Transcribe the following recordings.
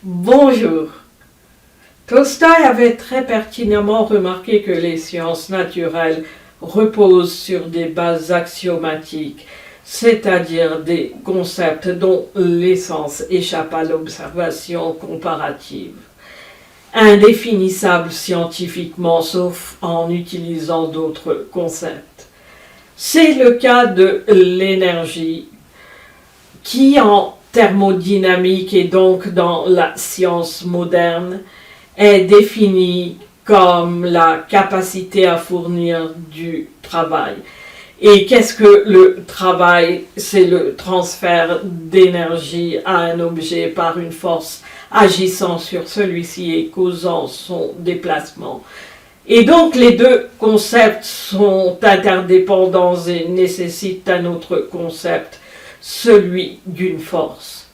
Bonjour. Tolstoï avait très pertinemment remarqué que les sciences naturelles reposent sur des bases axiomatiques, c'est-à-dire des concepts dont l'essence échappe à l'observation comparative, indéfinissables scientifiquement sauf en utilisant d'autres concepts. C'est le cas de l'énergie qui, en thermodynamique et donc dans la science moderne, est définie comme la capacité à fournir du travail. Et qu'est-ce que le travail? C'est le transfert d'énergie à un objet par une force agissant sur celui-ci et causant son déplacement. Et donc les deux concepts sont interdépendants et nécessitent un autre concept, celui d'une force.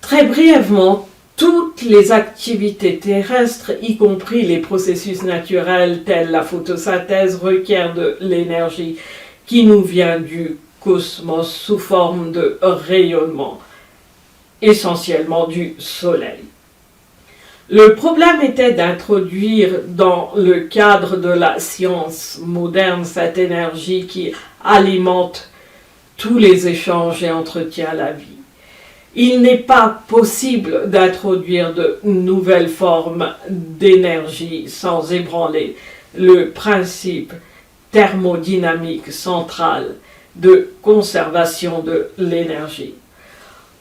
Très brièvement, toutes les activités terrestres, y compris les processus naturels tels la photosynthèse, requièrent de l'énergie qui nous vient du cosmos sous forme de rayonnement, essentiellement du soleil. Le problème était d'introduire dans le cadre de la science moderne cette énergie qui alimente tous les échanges et entretient la vie. Il n'est pas possible d'introduire de nouvelles formes d'énergie sans ébranler le principe thermodynamique central de conservation de l'énergie.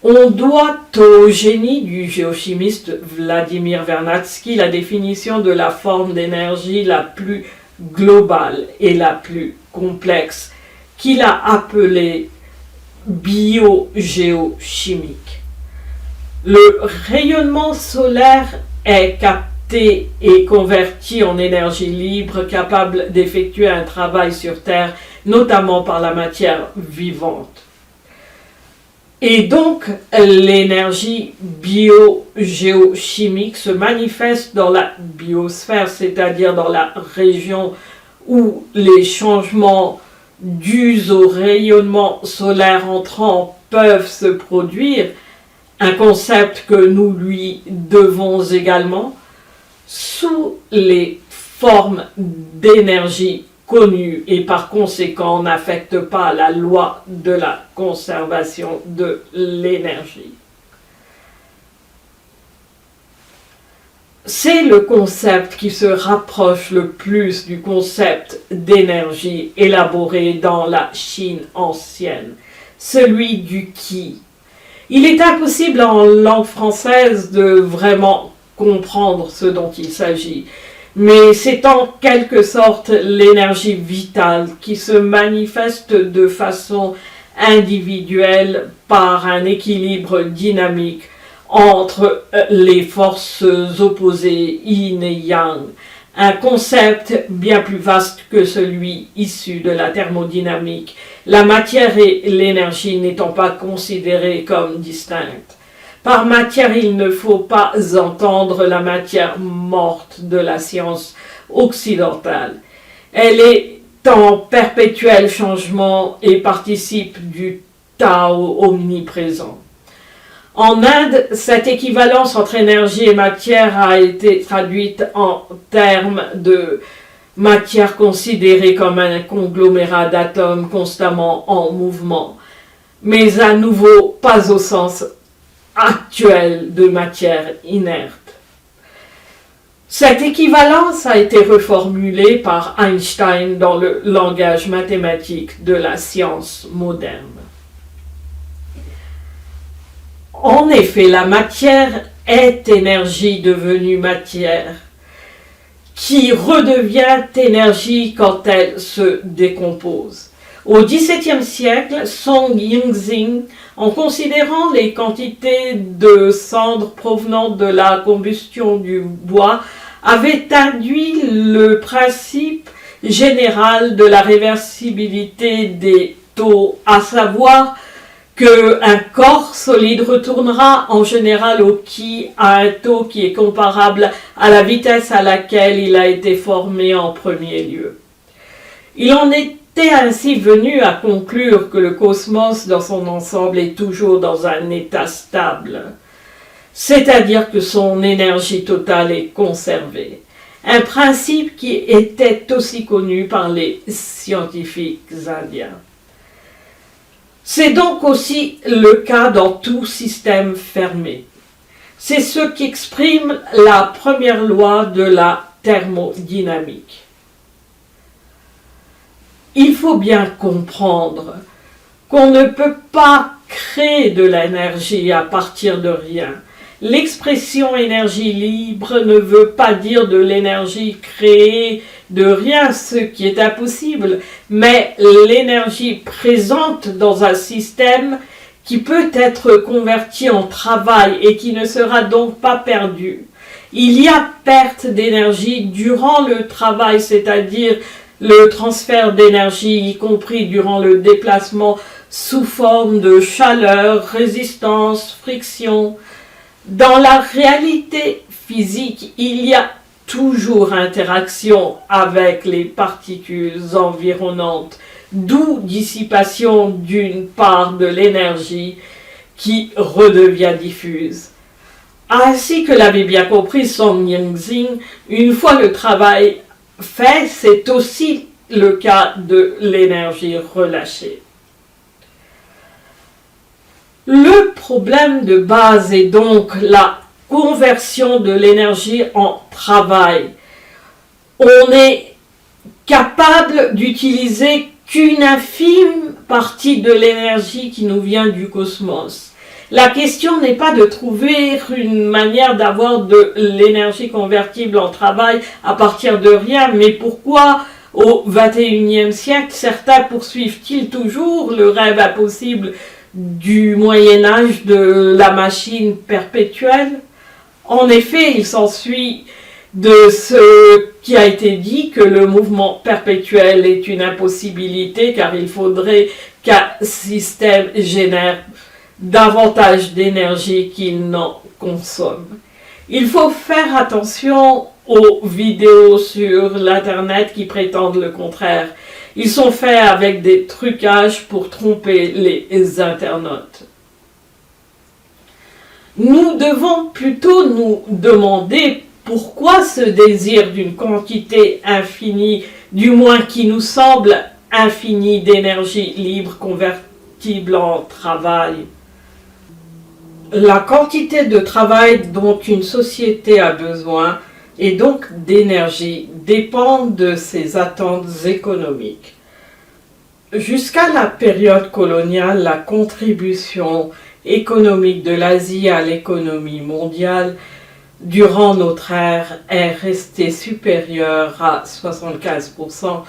On doit au génie du géochimiste Vladimir Vernadsky la définition de la forme d'énergie la plus globale et la plus complexe, qu'il a appelée biogéochimique. Le rayonnement solaire est capté et converti en énergie libre capable d'effectuer un travail sur Terre, notamment par la matière vivante. Et donc, l'énergie biogéochimique se manifeste dans la biosphère, c'est-à-dire dans la région où les changements dus au rayonnement solaire entrant peuvent se produire, un concept que nous lui devons également, sous les formes d'énergie connues et par conséquent n'affectent pas la loi de la conservation de l'énergie. C'est le concept qui se rapproche le plus du concept d'énergie élaboré dans la Chine ancienne, celui du qi. Il est impossible en langue française de vraiment comprendre ce dont il s'agit, mais c'est en quelque sorte l'énergie vitale qui se manifeste de façon individuelle par un équilibre dynamique entre les forces opposées yin et yang, un concept bien plus vaste que celui issu de la thermodynamique, la matière et l'énergie n'étant pas considérées comme distinctes. Par matière, il ne faut pas entendre la matière morte de la science occidentale. Elle est en perpétuel changement et participe du Tao omniprésent. En Inde, cette équivalence entre énergie et matière a été traduite en termes de matière considérée comme un conglomérat d'atomes constamment en mouvement, mais à nouveau pas au sens actuel de matière inerte. Cette équivalence a été reformulée par Einstein dans le langage mathématique de la science moderne. En effet, la matière est énergie devenue matière, qui redevient énergie quand elle se décompose. Au XVIIe siècle, Song Yingxing, en considérant les quantités de cendres provenant de la combustion du bois, avait induit le principe général de la réversibilité des taux, à savoir qu'un corps solide retournera en général au qi à un taux qui est comparable à la vitesse à laquelle il a été formé en premier lieu. Il en est est ainsi venu à conclure que le cosmos dans son ensemble est toujours dans un état stable, c'est-à-dire que son énergie totale est conservée. Un principe qui était aussi connu par les scientifiques indiens. C'est donc aussi le cas dans tout système fermé. C'est ce qu'exprime la première loi de la thermodynamique. Il faut bien comprendre qu'on ne peut pas créer de l'énergie à partir de rien. L'expression énergie libre ne veut pas dire de l'énergie créée de rien, ce qui est impossible, mais l'énergie présente dans un système qui peut être convertie en travail et qui ne sera donc pas perdue. Il y a perte d'énergie durant le travail, c'est-à-dire le transfert d'énergie, y compris durant le déplacement sous forme de chaleur, résistance, friction. Dans la réalité physique, il y a toujours interaction avec les particules environnantes, d'où dissipation d'une part de l'énergie qui redevient diffuse. Ainsi que l'avait bien compris Song Ying-Xing, une fois le travail fait, c'est aussi le cas de l'énergie relâchée. Le problème de base est donc la conversion de l'énergie en travail. On est capable d'utiliser qu'une infime partie de l'énergie qui nous vient du cosmos. La question n'est pas de trouver une manière d'avoir de l'énergie convertible en travail à partir de rien, mais pourquoi au XXIe siècle certains poursuivent-ils toujours le rêve impossible du Moyen-Âge de la machine perpétuelle? En effet, il s'ensuit de ce qui a été dit que le mouvement perpétuel est une impossibilité car il faudrait qu'un système génère davantage d'énergie qu'il n'en consomme. Il faut faire attention aux vidéos sur l'internet qui prétendent le contraire. Ils sont faits avec des trucages pour tromper les internautes. Nous devons plutôt nous demander pourquoi ce désir d'une quantité infinie, du moins qui nous semble infinie d'énergie libre convertible en travail. La quantité de travail dont une société a besoin et donc d'énergie dépend de ses attentes économiques. Jusqu'à la période coloniale, la contribution économique de l'Asie à l'économie mondiale durant notre ère est restée supérieure à 75%,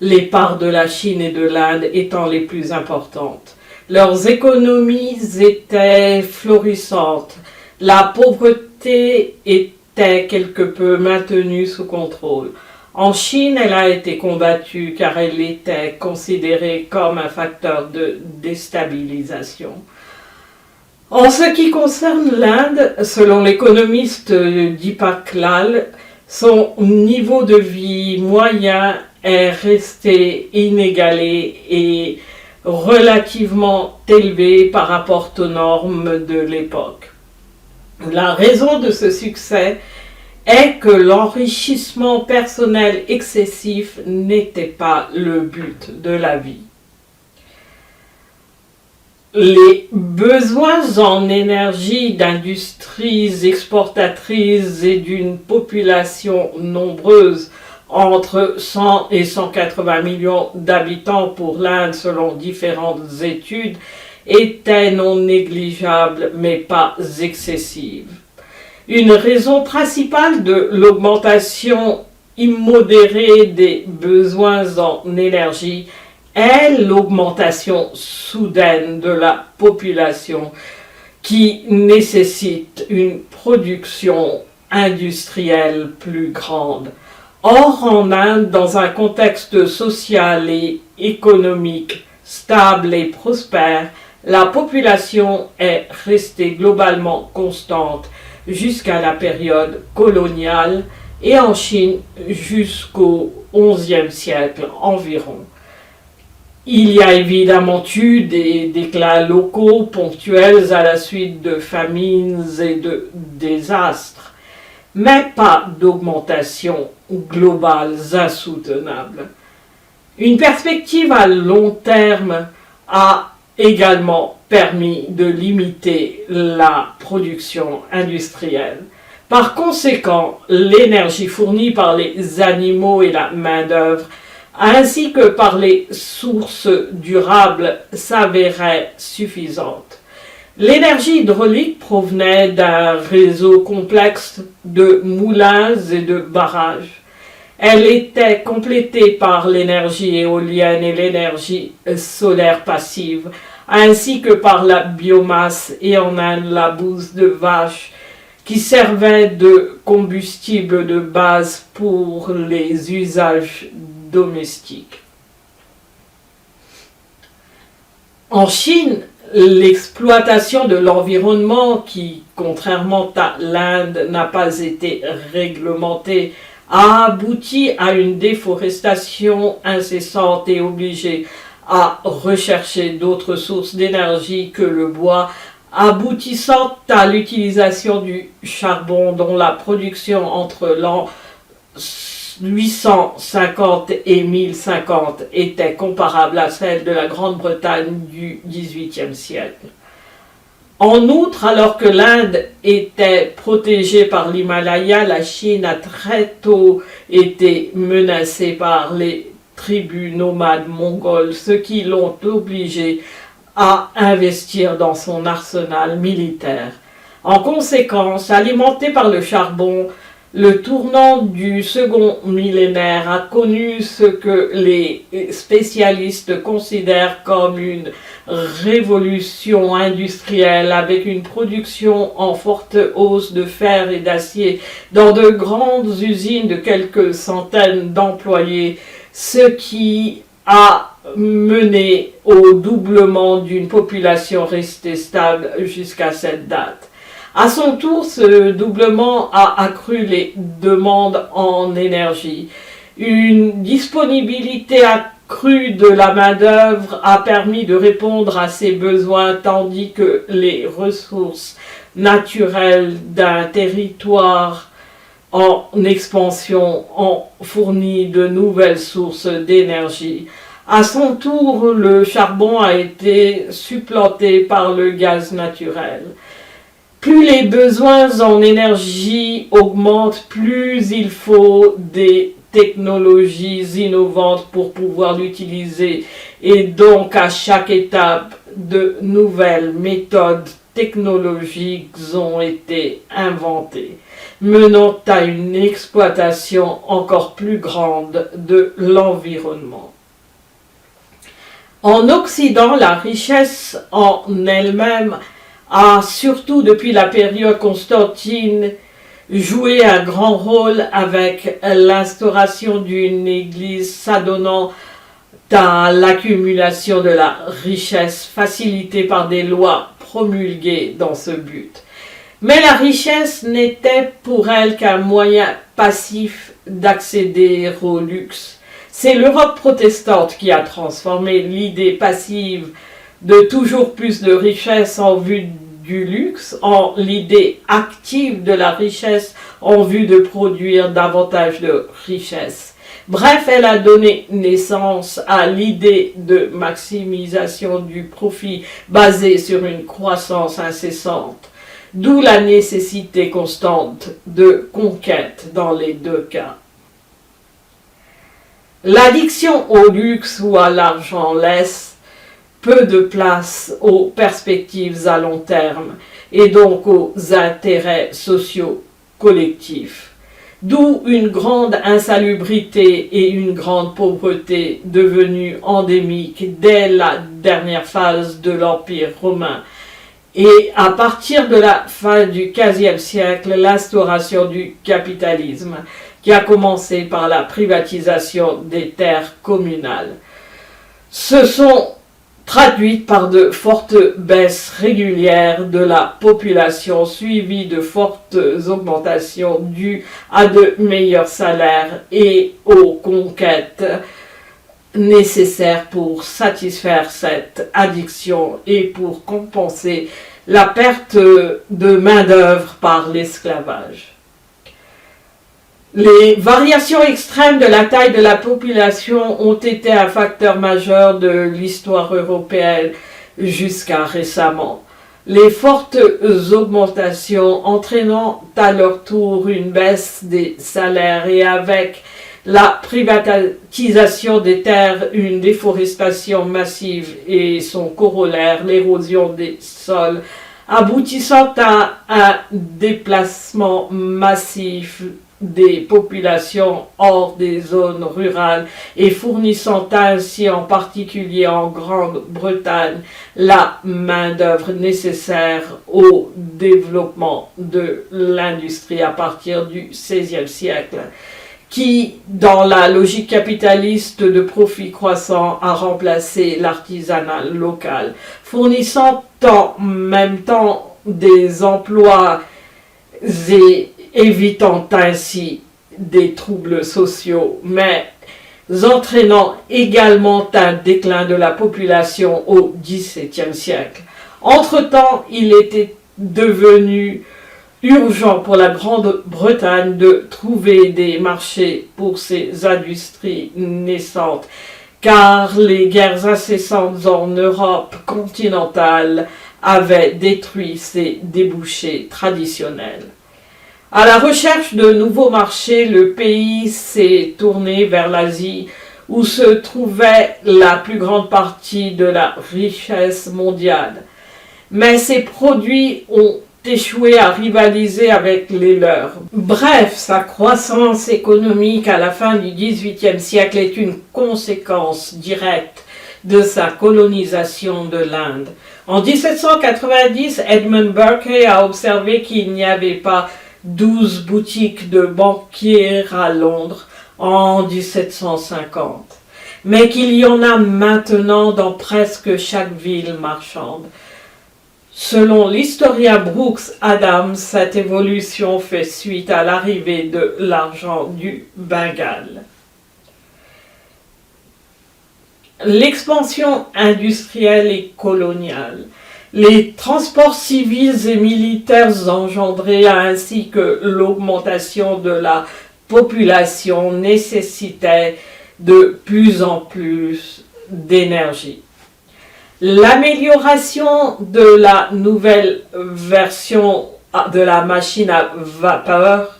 les parts de la Chine et de l'Inde étant les plus importantes. Leurs économies étaient florissantes, la pauvreté était quelque peu maintenue sous contrôle. En Chine, elle a été combattue car elle était considérée comme un facteur de déstabilisation. En ce qui concerne l'Inde, selon l'économiste Deepak Lal, son niveau de vie moyen est resté inégalé et relativement élevé par rapport aux normes de l'époque. La raison de ce succès est que l'enrichissement personnel excessif n'était pas le but de la vie. Les besoins en énergie d'industries exportatrices et d'une population nombreuse, entre 100 et 180 millions d'habitants pour l'Inde selon différentes études, étaient non négligeables mais pas excessives. Une raison principale de l'augmentation immodérée des besoins en énergie est l'augmentation soudaine de la population qui nécessite une production industrielle plus grande. Or, en Inde, dans un contexte social et économique stable et prospère, la population est restée globalement constante jusqu'à la période coloniale et en Chine jusqu'au XIe siècle environ. Il y a évidemment eu des déclins locaux ponctuels à la suite de famines et de désastres, mais pas d'augmentation globale insoutenable. Une perspective à long terme a également permis de limiter la production industrielle. Par conséquent, l'énergie fournie par les animaux et la main-d'œuvre, ainsi que par les sources durables, s'avérait suffisante. L'énergie hydraulique provenait d'un réseau complexe de moulins et de barrages. Elle était complétée par l'énergie éolienne et l'énergie solaire passive, ainsi que par la biomasse et en Inde la bouse de vache, qui servait de combustible de base pour les usages domestiques. En Chine, l'exploitation de l'environnement, qui, contrairement à l'Inde, n'a pas été réglementée, a abouti à une déforestation incessante et obligée à rechercher d'autres sources d'énergie que le bois, aboutissant à l'utilisation du charbon dont la production entre l'an 850 et 1050 était comparable à celle de la Grande-Bretagne du XVIIIe siècle. En outre, alors que l'Inde était protégée par l'Himalaya, la Chine a très tôt été menacée par les tribus nomades mongoles, ce qui l'ont obligée à investir dans son arsenal militaire. En conséquence, alimenté par le charbon, le tournant du second millénaire a connu ce que les spécialistes considèrent comme une révolution industrielle avec une production en forte hausse de fer et d'acier dans de grandes usines de quelques centaines d'employés, ce qui a mené au doublement d'une population restée stable jusqu'à cette date. À son tour, ce doublement a accru les demandes en énergie. Une disponibilité accrue de la main-d'œuvre a permis de répondre à ces besoins, tandis que les ressources naturelles d'un territoire en expansion ont fourni de nouvelles sources d'énergie. À son tour, le charbon a été supplanté par le gaz naturel. Plus les besoins en énergie augmentent, plus il faut des technologies innovantes pour pouvoir l'utiliser. Et donc, à chaque étape, de nouvelles méthodes technologiques ont été inventées, menant à une exploitation encore plus grande de l'environnement. En Occident, la richesse en elle-même a, surtout depuis la période constantine, joué un grand rôle avec l'instauration d'une église s'adonnant à l'accumulation de la richesse facilitée par des lois promulguées dans ce but. Mais la richesse n'était pour elle qu'un moyen passif d'accéder au luxe. C'est l'Europe protestante qui a transformé l'idée passive de toujours plus de richesse en vue du luxe en l'idée active de la richesse en vue de produire davantage de richesse. Bref, elle a donné naissance à l'idée de maximisation du profit basée sur une croissance incessante, d'où la nécessité constante de conquête dans les deux cas. L'addiction au luxe ou à l'argent laisse peu de place aux perspectives à long terme et donc aux intérêts sociaux collectifs. D'où une grande insalubrité et une grande pauvreté devenues endémiques dès la dernière phase de l'Empire romain. Et à partir de la fin du XVe siècle, l'instauration du capitalisme, qui a commencé par la privatisation des terres communales, se sont traduites par de fortes baisses régulières de la population suivies de fortes augmentations dues à de meilleurs salaires et aux conquêtes nécessaires pour satisfaire cette addiction et pour compenser la perte de main-d'œuvre par l'esclavage. Les variations extrêmes de la taille de la population ont été un facteur majeur de l'histoire européenne jusqu'à récemment. Les fortes augmentations entraînant à leur tour une baisse des salaires et avec la privatisation des terres, une déforestation massive et son corollaire, l'érosion des sols, aboutissant à un déplacement massif des populations hors des zones rurales et fournissant ainsi en particulier en Grande-Bretagne la main-d'œuvre nécessaire au développement de l'industrie à partir du XVIe siècle, qui, dans la logique capitaliste de profit croissant, a remplacé l'artisanat local, fournissant en même temps des emplois et évitant ainsi des troubles sociaux, mais entraînant également un déclin de la population au XVIIe siècle. Entre-temps, il était devenu urgent pour la Grande-Bretagne de trouver des marchés pour ses industries naissantes, car les guerres incessantes en Europe continentale avaient détruit ses débouchés traditionnels. À la recherche de nouveaux marchés, le pays s'est tourné vers l'Asie, où se trouvait la plus grande partie de la richesse mondiale. Mais ces produits ont échoué à rivaliser avec les leurs. Bref, sa croissance économique à la fin du XVIIIe siècle est une conséquence directe de sa colonisation de l'Inde. En 1790, Edmund Burke a observé qu'il n'y avait pas 12 boutiques de banquiers à Londres en 1750, mais qu'il y en a maintenant dans presque chaque ville marchande. Selon l'historien Brooks Adams, cette évolution fait suite à l'arrivée de l'argent du Bengale. L'expansion industrielle et coloniale, les transports civils et militaires engendrés ainsi que l'augmentation de la population nécessitaient de plus en plus d'énergie. L'amélioration de la nouvelle version de la machine à vapeur,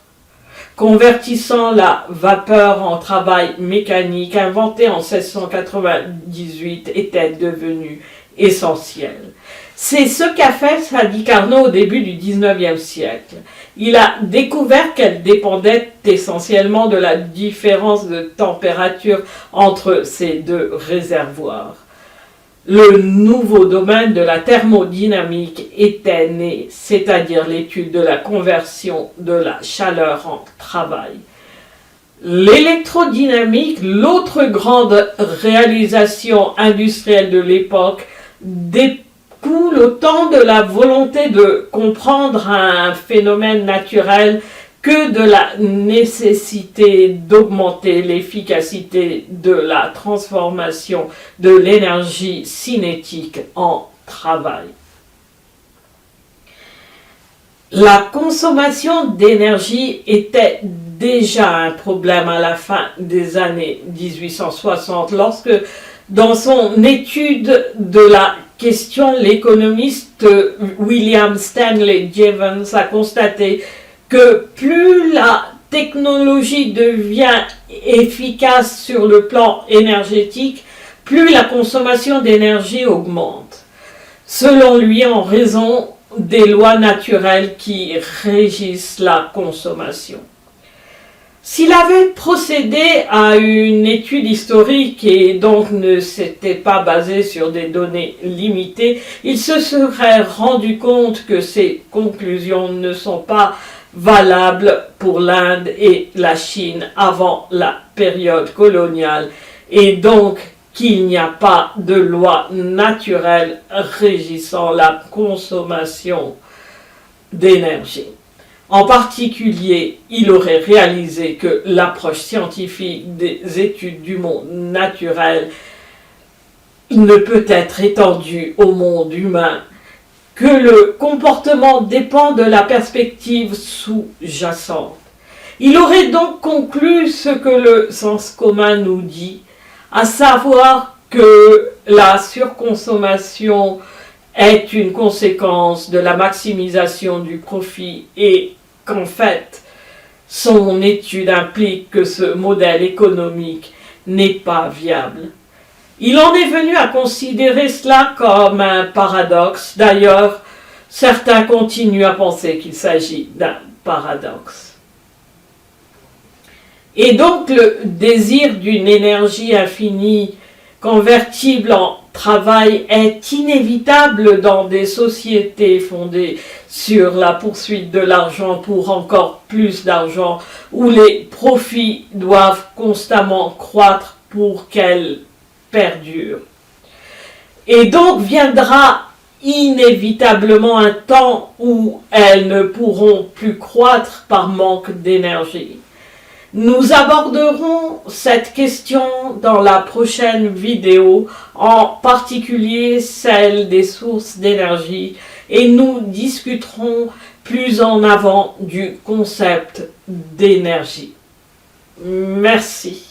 convertissant la vapeur en travail mécanique, inventée en 1698, était devenue essentielle. C'est ce qu'a fait Sadi Carnot au début du XIXe siècle. Il a découvert qu'elle dépendait essentiellement de la différence de température entre ces deux réservoirs. Le nouveau domaine de la thermodynamique était né, c'est-à-dire l'étude de la conversion de la chaleur en travail. L'électrodynamique, l'autre grande réalisation industrielle de l'époque, découle autant de la volonté de comprendre un phénomène naturel que de la nécessité d'augmenter l'efficacité de la transformation de l'énergie cinétique en travail. La consommation d'énergie était déjà un problème à la fin des années 1860 lorsque, dans son étude de la question, l'économiste William Stanley Jevons a constaté que plus la technologie devient efficace sur le plan énergétique, plus la consommation d'énergie augmente. Selon lui, en raison des lois naturelles qui régissent la consommation. S'il avait procédé à une étude historique et donc ne s'était pas basé sur des données limitées, il se serait rendu compte que ces conclusions ne sont pas valables pour l'Inde et la Chine avant la période coloniale et donc qu'il n'y a pas de loi naturelle régissant la consommation d'énergie. En particulier, il aurait réalisé que l'approche scientifique des études du monde naturel ne peut être étendue au monde humain, que le comportement dépend de la perspective sous-jacente. Il aurait donc conclu ce que le sens commun nous dit, à savoir que la surconsommation est une conséquence de la maximisation du profit et qu'en fait, son étude implique que ce modèle économique n'est pas viable. Il en est venu à considérer cela comme un paradoxe. D'ailleurs, certains continuent à penser qu'il s'agit d'un paradoxe. Et donc le désir d'une énergie infinie convertible en travail est inévitable dans des sociétés fondées sur la poursuite de l'argent pour encore plus d'argent, où les profits doivent constamment croître pour qu'elles perdurent. Et donc viendra inévitablement un temps où elles ne pourront plus croître par manque d'énergie. Nous aborderons cette question dans la prochaine vidéo, en particulier celle des sources d'énergie, et nous discuterons plus en avant du concept d'énergie. Merci.